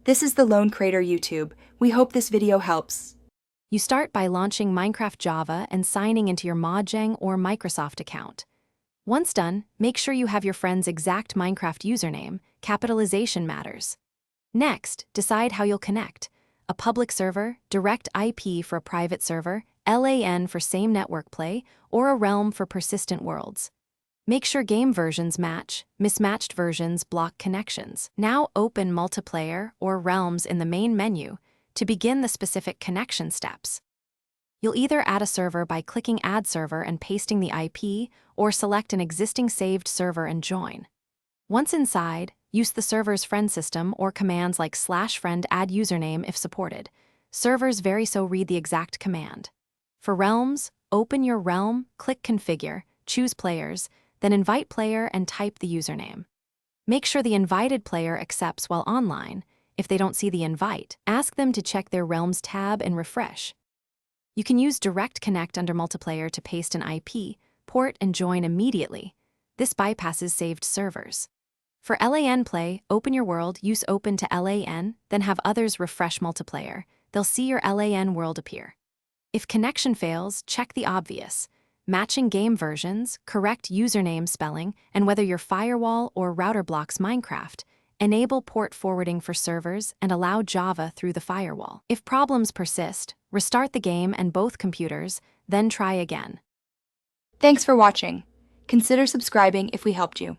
This is the Lone Creator YouTube. We hope this video helps. You start by launching Minecraft Java and signing into your Mojang or Microsoft account. Once done, make sure you have your friend's exact Minecraft username. Capitalization matters. Next, decide how you'll connect. A public server, direct IP for a private server, LAN for same network play, or a realm for persistent worlds. Make sure game versions match. Mismatched versions block connections. Now open multiplayer or realms in the main menu to begin the specific connection steps. You'll either add a server by clicking Add Server and pasting the IP, or select an existing saved server and join. Once inside, use the server's friend system or commands like /friend add username if supported. Servers vary, so read the exact command. For realms, open your realm, click Configure, choose Players, then invite player and type the username. Make sure the invited player accepts while online. If they don't see the invite, ask them to check their Realms tab and refresh. You can use Direct Connect under Multiplayer to paste an IP, port, and join immediately. This bypasses saved servers. For LAN play, open your world, use Open to LAN, then have others refresh Multiplayer. They'll see your LAN world appear. If connection fails, check the obvious. Matching game versions, correct username spelling, and whether your firewall or router blocks Minecraft. Enable port forwarding for servers and allow Java through the firewall. If problems persist, restart the game and both computers, then try again. Thanks for watching. Consider subscribing if we helped you.